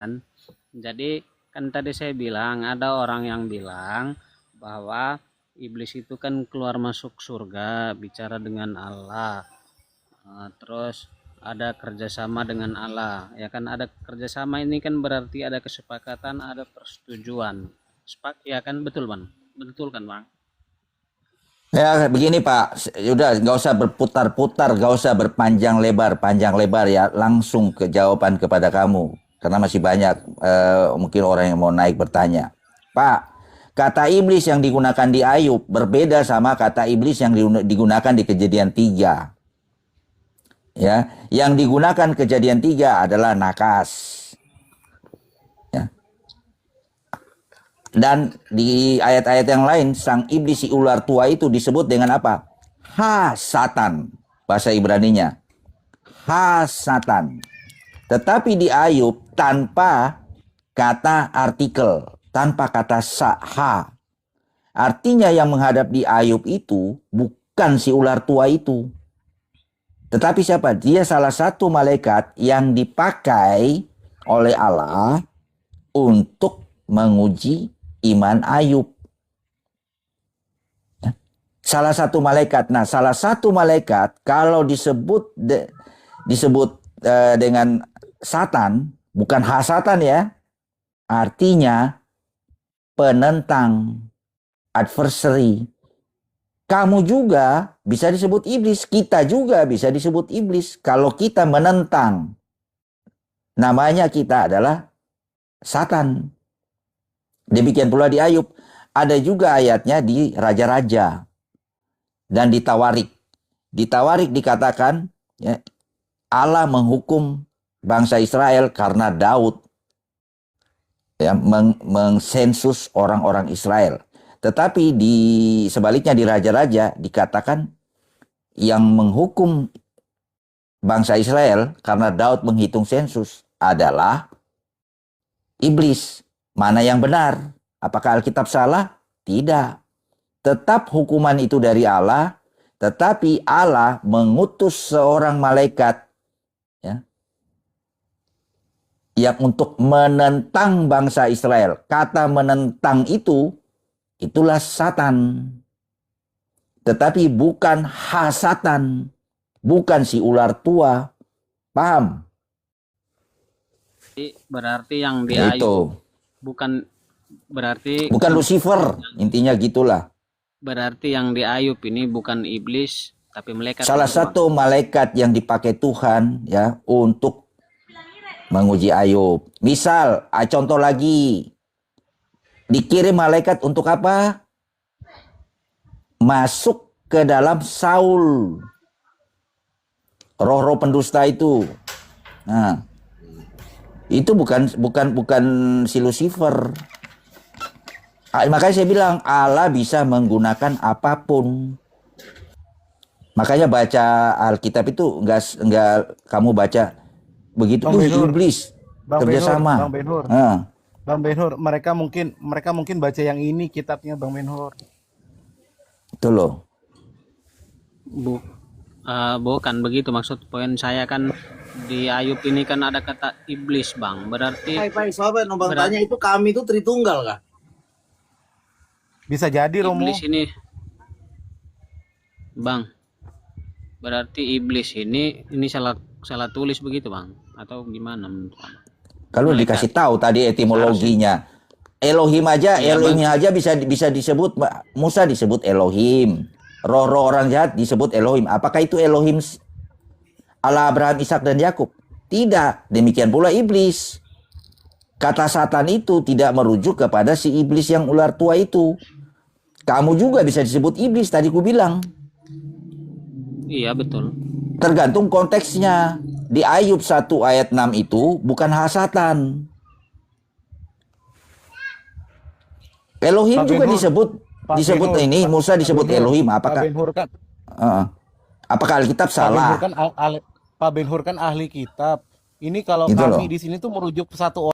Kan? Jadi kan tadi saya bilang ada orang yang bilang bahwa iblis itu kan keluar masuk surga bicara dengan Allah. Terus ada kerjasama dengan Allah, ya kan, ada kerjasama ini kan berarti ada kesepakatan, ada persetujuan. Ya kan, betul bang, betul kan bang? Ya begini Pak, udah nggak usah berputar-putar, nggak usah panjang lebar ya, langsung ke jawaban kepada kamu. Karena masih banyak mungkin orang yang mau naik bertanya. Pak, kata iblis yang digunakan di Ayub berbeda sama kata iblis yang digunakan di Kejadian 3. Ya, yang digunakan Kejadian 3 adalah nakas. Dan di ayat-ayat yang lain, sang iblis si ular tua itu disebut dengan apa? Ha-Satan, bahasa Ibraninya. Ha-Satan. Tetapi di Ayub tanpa kata artikel, tanpa kata ha. Artinya yang menghadap di Ayub itu bukan si ular tua itu. Tetapi siapa? Dia salah satu malaikat yang dipakai oleh Allah untuk menguji iman Ayub. Salah satu malaikat. Nah, salah satu malaikat kalau disebut dengan Satan, bukan ha-Satan ya. Artinya penentang, adversary. Kamu juga bisa disebut iblis, kita juga bisa disebut iblis kalau kita menentang. Namanya kita adalah Satan. Demikian pula di Ayub. Ada juga ayatnya di Raja-Raja dan di Tawarik. Di Tawarik dikatakan ya, Allah menghukum bangsa Israel karena Daud ya, mengsensus orang-orang Israel. Tetapi sebaliknya di Raja-Raja dikatakan yang menghukum bangsa Israel karena Daud menghitung sensus adalah iblis. Mana yang benar? Apakah Alkitab salah? Tidak. Tetap hukuman itu dari Allah, tetapi Allah mengutus seorang malaikat ya, yang untuk menentang bangsa Israel. Kata menentang itu, itulah Satan. Tetapi bukan ha-Satan, bukan si ular tua. Paham? Berarti yang di Ayub bukan Lucifer, intinya gitulah. Berarti yang di Ayub ini bukan iblis tapi malaikat. Salah satu malaikat yang dipakai Tuhan ya untuk menguji Ayub. Misal, contoh lagi. Dikirim malaikat untuk apa? Masuk ke dalam Saul. Roh-roh pendusta itu. Nah, itu bukan si Lucifer. Makanya saya bilang Allah bisa menggunakan apapun. Makanya baca Alkitab itu enggak kamu baca begitu iblis kerjasama. Bang Benhur, mereka mungkin baca yang ini kitabnya Bang Benhur. Itu loh. Bukan begitu maksud poin saya kan. Di Ayub ini kan ada kata iblis bang, berarti sobat nombang tanya itu kami itu Tritunggal kah? Bisa jadi Romo. Iblis ini bang, berarti iblis ini salah tulis begitu bang, atau gimana menurut bang? Kalau dikasih tahu tadi etimologinya, Elohim aja, ya, Elohim bang. Aja bisa disebut, Musa disebut Elohim, roh-roh orang jahat disebut Elohim. Apakah itu Elohim Allah Abraham, Ishak dan Yakub? Tidak. Demikian pula iblis. Kata Satan itu tidak merujuk kepada si iblis yang ular tua itu. Kamu juga bisa disebut iblis, tadi ku bilang. Iya betul. Tergantung konteksnya. Di Ayub 1 ayat 6 itu bukan ha-Satan. Elohim juga disebut ini, Musa disebut Elohim. Apakah apakah Alkitab salah? Pak Benhur kan ahli kitab. Ini kalau kami di sini tuh merujuk satu orang.